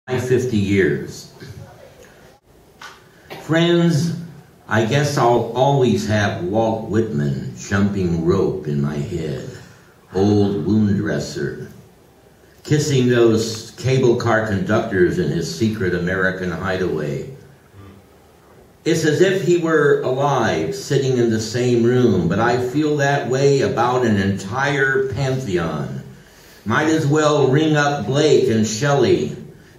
50 years. Friends, I guess I'll always have Walt Whitman jumping rope in my head, old wound dresser, kissing those cable car conductors in his secret American hideaway. It's as if he were alive, sitting in the same room, but I feel that way about an entire pantheon. Might as well ring up Blake and Shelley,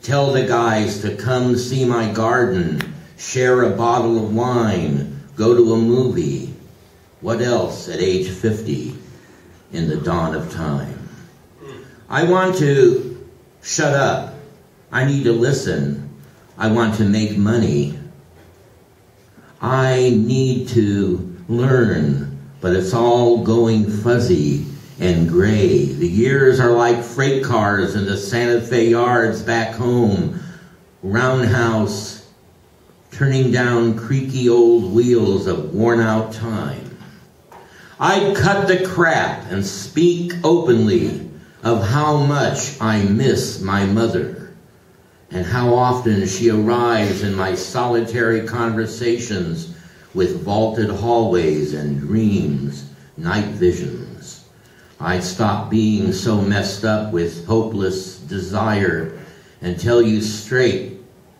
tell the guys to come see my garden, share a bottle of wine, go to a movie. What else at age 50 in the dawn of time? I want to shut up. I need to listen. I want to make money. I need to learn, but it's all going fuzzy and gray. The years are like freight cars in the Santa Fe yards back home, roundhouse, turning down creaky old wheels of worn-out time. I'd cut the crap and speak openly of how much I miss my mother and how often she arrives in my solitary conversations with vaulted hallways and dreams, night visions. I'd stop being so messed up with hopeless desire and tell you straight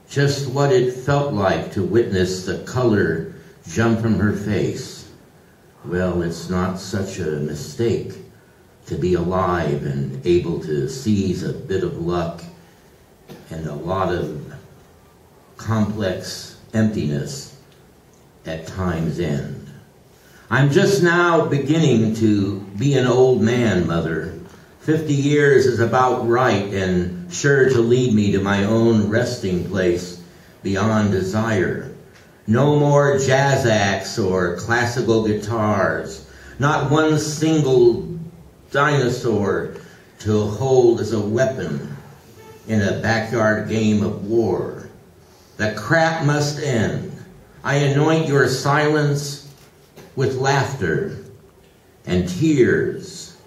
just what it felt like to witness the color jump from her face. Well, it's not such a mistake to be alive and able to seize a bit of luck and a lot of complex emptiness at time's end. I'm just now beginning to be an old man, Mother. 50 years is about right and sure to lead me to my own resting place beyond desire. No more jazz acts or classical guitars. Not one single dinosaur to hold as a weapon in a backyard game of war. The crap must end. I anoint your silence with laughter and tears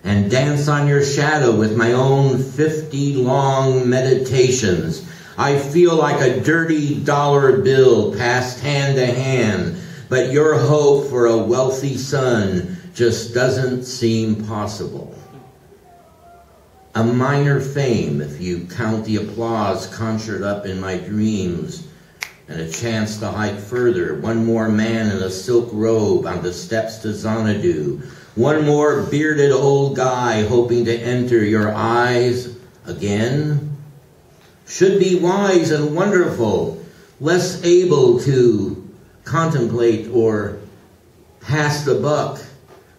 and dance on your shadow with my own 50 long meditations. I feel like a dirty dollar bill passed hand to hand, but your hope for a wealthy son just doesn't seem possible. A minor fame, if you count the applause conjured up in my dreams, and a chance to hike further. One more man in a silk robe on the steps to Xanadu. One more bearded old guy hoping to enter your eyes again. Should be wise and wonderful, less able to contemplate or pass the buck.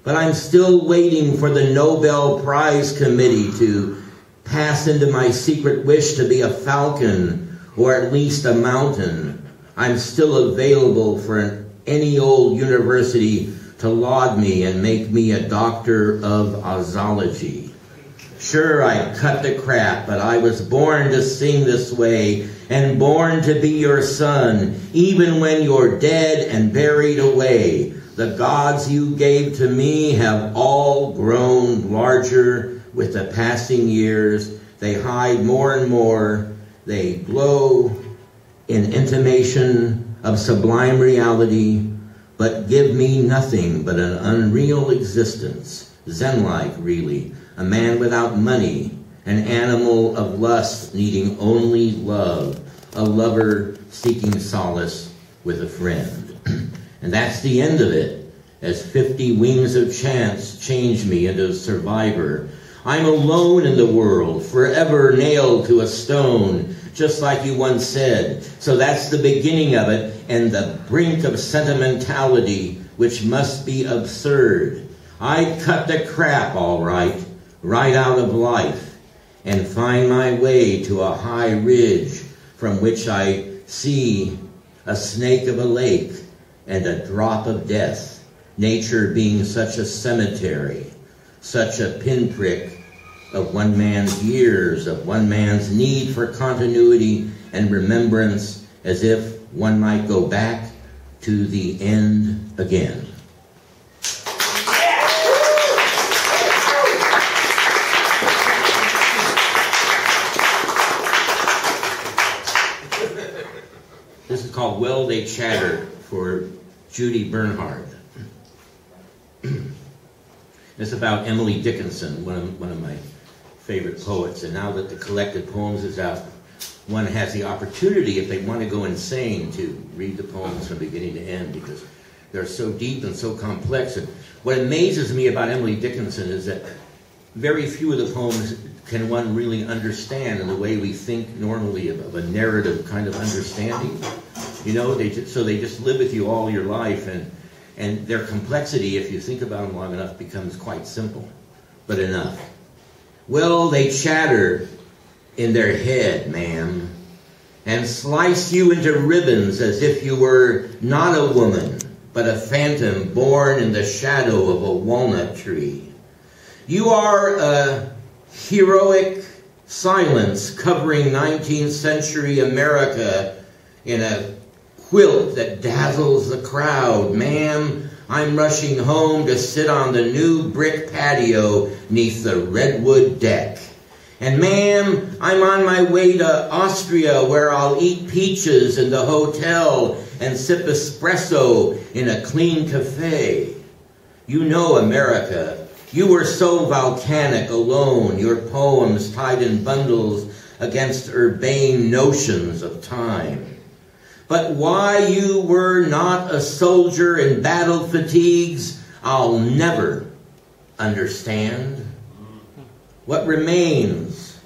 But I'm still waiting for the Nobel Prize Committee to pass into my secret wish to be a falcon or at least a mountain. I'm still available for any old university to laud me and make me a doctor of zoology. Sure, I cut the crap, but I was born to sing this way and born to be your son, even when you're dead and buried away. The gods you gave to me have all grown larger with the passing years. They hide more and more. They glow in intimation of sublime reality, but give me nothing but an unreal existence. Zen-like, really. A man without money, an animal of lust needing only love, a lover seeking solace with a friend. And that's the end of it, as 50 wings of chance change me into a survivor. I'm alone in the world, forever nailed to a stone, just like you once said. So that's the beginning of it, and the brink of sentimentality, which must be absurd. I'd cut the crap, all right, right out of life, and find my way to a high ridge from which I see a snake of a lake and a drop of death, nature being such a cemetery, such a pinprick of one man's years, of one man's need for continuity and remembrance, as if one might go back to the end again. called Well They Chatter for Judy Bernhard. It's about Emily Dickinson, one of my favorite poets. And now that the collected poems is out, one has the opportunity, if they want to go insane, to read the poems from beginning to end, because they're so deep and so complex. And what amazes me about Emily Dickinson is that very few of the poems can one really understand in the way we think normally of a narrative kind of understanding. You know, they just live with you all your life, and their complexity, if you think about them long enough, becomes quite simple, but enough. Well, they chatter in their head, ma'am, and slice you into ribbons as if you were not a woman, but a phantom born in the shadow of a walnut tree. You are a heroic silence covering 19th century America in a quilt that dazzles the crowd. Ma'am, I'm rushing home to sit on the new brick patio neath the redwood deck. And ma'am, I'm on my way to Austria, where I'll eat peaches in the hotel and sip espresso in a clean cafe. You know America. You were so volcanic alone, your poems tied in bundles against urbane notions of time. But why you were not a soldier in battle fatigues, I'll never understand. What remains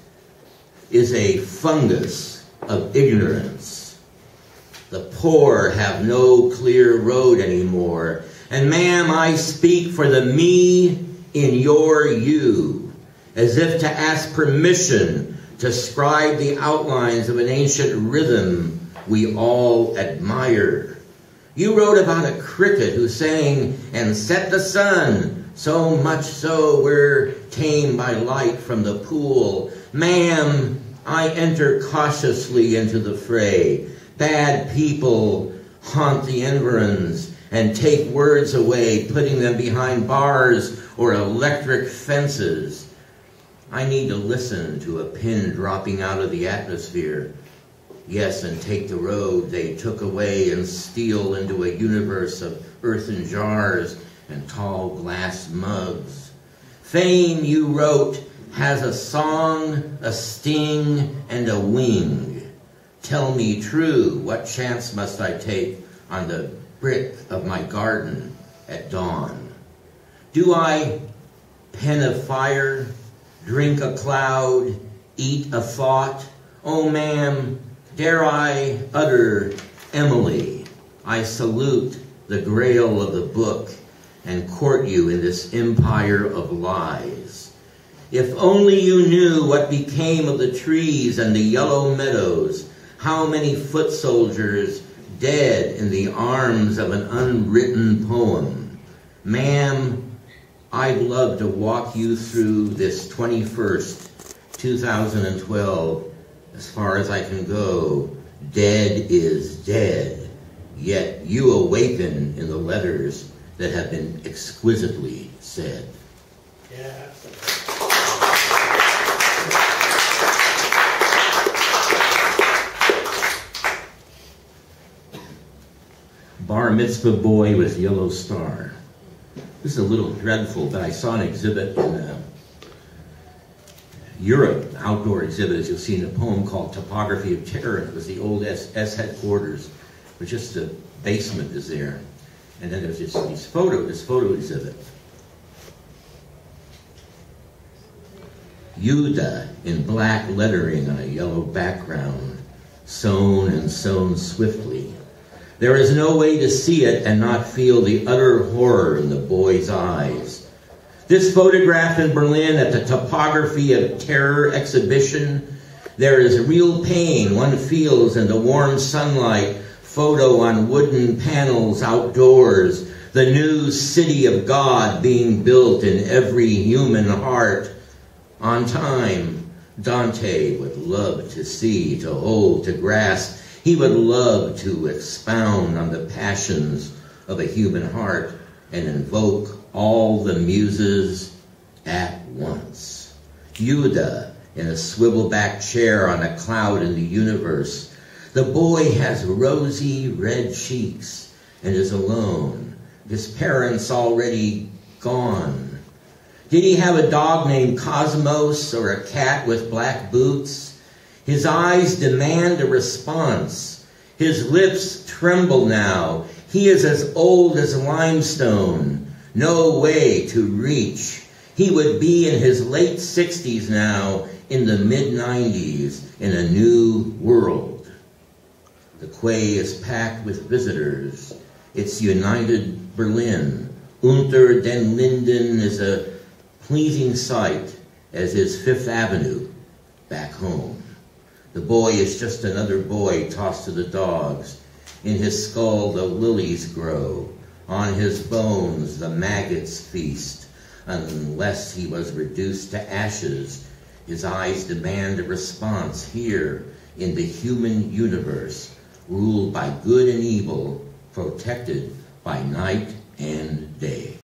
is a fungus of ignorance. The poor have no clear road anymore. And ma'am, I speak for the me in your you, as if to ask permission to scribe the outlines of an ancient rhythm we all admire. You wrote about a cricket who sang and set the sun, so much so we're tamed by light from the pool. Ma'am, I enter cautiously into the fray. Bad people haunt the environs and take words away, putting them behind bars or electric fences. I need to listen to a pin dropping out of the atmosphere. Yes, and take the road they took away and steal into a universe of earthen jars and tall glass mugs. Fame, you wrote, has a song, a sting, and a wing. Tell me true, what chance must I take on the brick of my garden at dawn? Do I pen a fire, drink a cloud, eat a thought? Oh, ma'am, dare I utter Emily? I salute the grail of the book and court you in this empire of lies. If only you knew what became of the trees and the yellow meadows, how many foot soldiers dead in the arms of an unwritten poem. Ma'am, I'd love to walk you through this 21st, 2012, as far as I can go. Dead is dead, yet you awaken in the letters that have been exquisitely said. Yeah. Bar Mitzvah Boy with Yellow Star. This is a little dreadful, but I saw an exhibit in Europe, outdoor exhibit, as you'll see in a poem called Topography of Terror. It was the old S headquarters, but just the basement is there. And then there's this photo exhibit. Yuda in black lettering on a yellow background, sewn and sewn swiftly. There is no way to see it and not feel the utter horror in the boy's eyes. This photograph in Berlin at the Topography of Terror exhibition, there is real pain one feels in the warm sunlight, photo on wooden panels outdoors, the new city of God being built in every human heart. On time, Dante would love to see, to hold, to grasp. He would love to expound on the passions of a human heart and invoke all the muses at once. Yuda in a swivel-back chair on a cloud in the universe. The boy has rosy red cheeks and is alone. His parents already gone. Did he have a dog named Cosmos or a cat with black boots? His eyes demand a response. His lips tremble now. He is as old as limestone. No way to reach. He would be in his late 60s now, in the mid-90s, in a new world. The quay is packed with visitors. It's United Berlin. Unter den Linden is a pleasing sight, as is Fifth Avenue back home. The boy is just another boy tossed to the dogs. In his skull the lilies grow. On his bones the maggots feast. Unless he was reduced to ashes, his eyes demand a response here in the human universe, ruled by good and evil, protected by night and day.